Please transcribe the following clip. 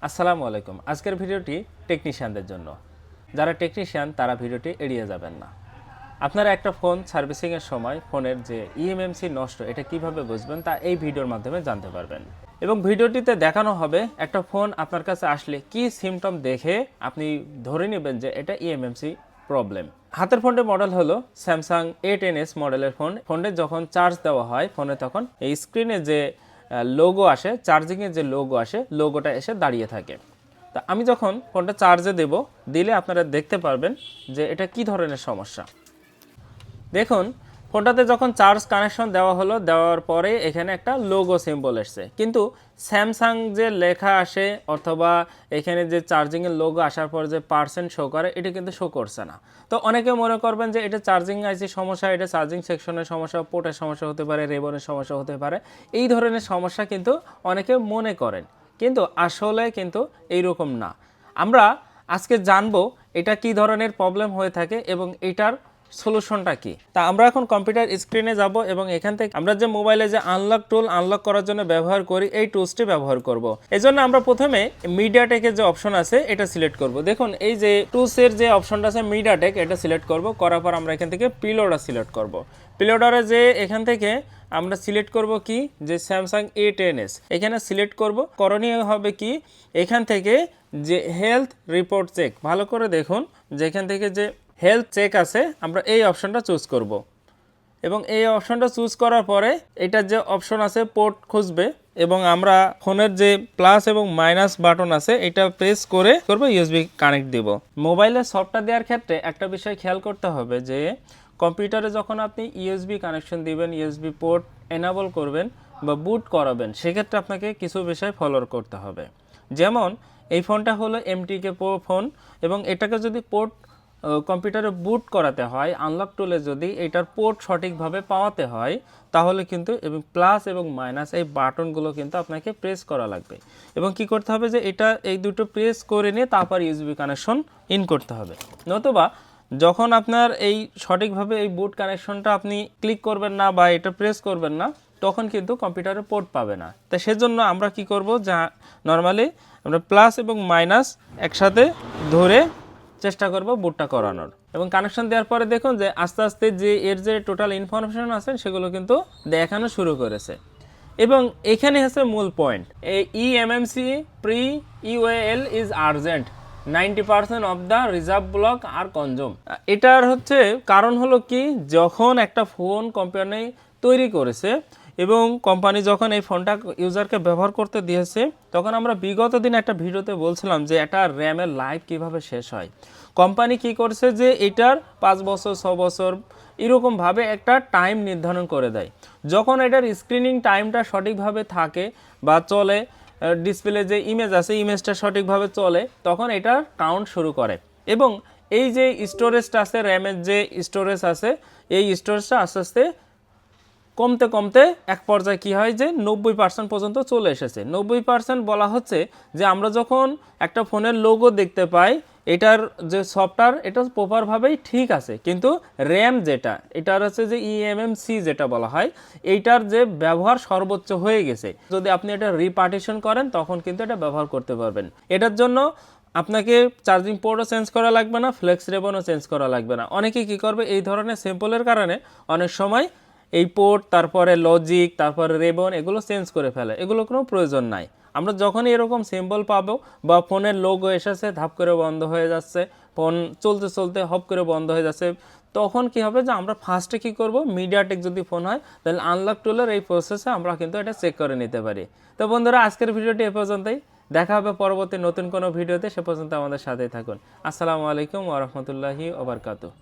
আসসালামু আলাইকুম। আজকের ভিডিওটি টেকনিশিয়ানদের জন্য। যারা টেকনিশিয়ান তারা ভিডিওটি এড়িয়ে যাবেন না। আপনারা একটা ফোন সার্ভিসিংয়ের সময় ফোনের যে ইএমএমসি নষ্ট এটা কিভাবে বুঝবেন তা এই ভিডিওর মাধ্যমে জানতে পারবেন। এবং ভিডিওটিতে দেখানো হবে একটা ফোন আপনার কাছে আসলে কি সিমটম দেখে আপনি ধরে নেবেন যে এটা ইএমএমসি প্রবলেম। হাতের ফোনটির মডেল হলো স্যামসাং A10s মডেলের ফোন। ফোনে যখন চার্জ দেওয়া হয় ফোনে তখন এই স্ক্রিনে যে লোগো আসে, চার্জিংয়ের যে লোগো আসে, লোগোটা এসে দাঁড়িয়ে থাকে। তা আমি যখন ফোনটা চার্জে দেব, দিলে আপনারা দেখতে পারবেন যে এটা কি ধরনের সমস্যা। দেখুন, ফোনটাতে যখন চার্জ কানেকশন দেওয়া হলো, দেওয়ার পরে এখানে একটা লোগো সিম্বল এসছে, কিন্তু স্যামসাং যে লেখা আসে অথবা এখানে যে চার্জিংয়ের লোগো আসার পর যে পার্সেন্ট শো করে এটা কিন্তু শো করছে না। তো অনেকে মনে করবেন যে এটা চার্জিং আইসি সমস্যা, এটা চার্জিং সেকশনের সমস্যা, পোর্টের সমস্যা হতে পারে, রেবনের সমস্যা হতে পারে, এই ধরনের সমস্যা কিন্তু অনেকে মনে করেন, কিন্তু আসলে কিন্তু এইরকম না। আমরা আজকে জানবো এটা কি ধরনের প্রবলেম হয়ে থাকে এবং এটার সলিউশনটা কি। তা আমরা এখন কম্পিউটার স্ক্রিনে যাব এবং এখান থেকে আমরা যে মোবাইলে যে আনলক টুল আনলক করার জন্য ব্যবহার করি এই টুলসটি ব্যবহার করব। এজন্য আমরা প্রথমে মিডিয়াটেকের যে অপশন আছে এটা সিলেক্ট করব। দেখুন এই যে টুলসের যে অপশনটা আছে মিডিয়াটেক, এটা সিলেক্ট করব। করার পর আমরা এখান থেকে প্রিলোডার সিলেক্ট করব। প্রিলোডারে যে এখান থেকে আমরা সিলেক্ট করব কি যে স্যামসাং A10s, এখানে সিলেক্ট করব। করণীয় হবে কি, এখান থেকে যে হেলথ রিপোর্ট চেক, ভালো করে দেখুন যে এখান থেকে যে হেলথ চেক আছে আমরা এই অপশনটা চুজ করব। এবং এই অপশনটা চুজ করার পরে এটার যে অপশন আছে পোর্ট খুঁজবে এবং আমরা ফোনের যে প্লাস এবং মাইনাস বাটন আছে এটা প্রেস করে ইউএসবি কানেক্ট দিব। মোবাইলে সফটওয়্যার দেওয়ার ক্ষেত্রে একটা বিষয় খেয়াল করতে হবে যে কম্পিউটারে যখন আপনি ইউএসবি কানেকশন দিবেন, ইউএসবি পোর্ট এনাবল করবেন বা বুট করাবেন, সেক্ষেত্রে আপনাকে কিছু বিষয় ফলো করতে হবে। যেমন এই ফোনটা হলো MTK ফোন এবং এটাকে যদি পোর্ট কম্পিউটারে বুট করাতে হয়, আনলক টুলে যদি এটার পোর্ট সঠিকভাবে পাওয়াতে হয়, তাহলে কিন্তু এবং প্লাস এবং মাইনাস এই বাটনগুলো কিন্তু আপনাকে প্রেস করা লাগবে। এবং কি করতে হবে যে এটা এই দুটো প্রেস করে নিয়ে তারপর ইউএসবি কানেকশন ইন করতে হবে। নতুবা যখন আপনার এই সঠিকভাবে এই বুট কানেকশনটা আপনি ক্লিক করবেন না বা এটা প্রেস করবেন না, তখন কিন্তু কম্পিউটারে পোর্ট পাবে না। তো সেজন্য আমরা কি করব, যা নর্মালি আমরা প্লাস এবং মাইনাস একসাথে ধরে চেষ্টা করব বুটটা করানোর। এবং কানেকশন দেওয়ার পরে দেখুন যে আস্তে আস্তে যে এর যে টোটাল ইনফরমেশন আছে সেগুলো কিন্তু দেখানো শুরু করেছে। এবং এখানে হচ্ছে মূল পয়েন্ট, এই eMMC pre UL is urgent, 90% of the reserve block are consume. এটার হচ্ছে কারণ হলো কি, যখন একটা ফোন কোম্পানি তৈরি করেছে এবং কোম্পানি যখন এই ফোনটা ইউজারকে ব্যবহার করতে দিয়েছে, তখন আমরা বিগত দিন একটা ভিডিওতে বলছিলাম যে এটা র্যামের লাইফ কিভাবে শেষ হয়। কোম্পানি কি করছে যে এটার 5 বছর 6 বছর এরকমভাবে একটা টাইম নির্ধারণ করে দেয়। যখন এটার স্ক্রিনিং টাইমটা সঠিকভাবে থাকে বা চলে, ডিসপ্লে যে ইমেজ আছে ইমেজটা সঠিকভাবে চলে, তখন এটার কাউন্ট শুরু করে। এবং এই যে স্টোরেজটা আছে, র্যামের যে স্টোরেজ আছে, এই স্টোরেজটা আস্তে আস্তে কমতে কমতে এক পর্যায়ে কী হয় যে 90% পর্যন্ত চলে এসেছে। 90% বলা হচ্ছে যে আমরা যখন একটা ফোনের লোগো দেখতে পাই, এটার যে সফটওয়্যার এটা প্রপারভাবেই ঠিক আছে, কিন্তু র্যাম যেটা এটার হচ্ছে যে ইএমএমসি যেটা বলা হয়, এইটার যে ব্যবহার সর্বোচ্চ হয়ে গেছে। যদি আপনি এটা রিপার্টিশন করেন তখন কিন্তু এটা ব্যবহার করতে পারবেন। এটার জন্য আপনাকে চার্জিং পোর্টও চেঞ্জ করা লাগবে না, ফ্লেক্স রেবনও চেঞ্জ করা লাগবে না। অনেকে কি করবে, এই ধরনের সিম্পলের কারণে অনেক সময় এই পোর্ট, তারপরে লজিক, তারপরে রেবন এগুলো চেঞ্জ করে ফেলে, এগুলো কোনো প্রয়োজন নাই। আমরা যখনই এরকম সিম্বল পাবো বা ফোনের লোগো এসেছে ধাপ করে বন্ধ হয়ে যাচ্ছে, ফোন চলতে চলতে হপ করে বন্ধ হয়ে যাচ্ছে, তখন কি হবে যে আমরা ফার্স্টে কি করব, মিডিয়াটেক যদি ফোন হয় তাহলে আনলক টুলের এই প্রসেসে আমরা কিন্তু এটা চেক করে নিতে পারি। তো বন্ধুরা, আজকের ভিডিওটি এ পর্যন্তই। দেখা হবে পরবর্তী নতুন কোনো ভিডিওতে, সে পর্যন্ত আমাদের সাথেই থাকুন। আসসালামু আলাইকুম ওয়া রাহমাতুল্লাহি ওয়া বারাকাতুহু।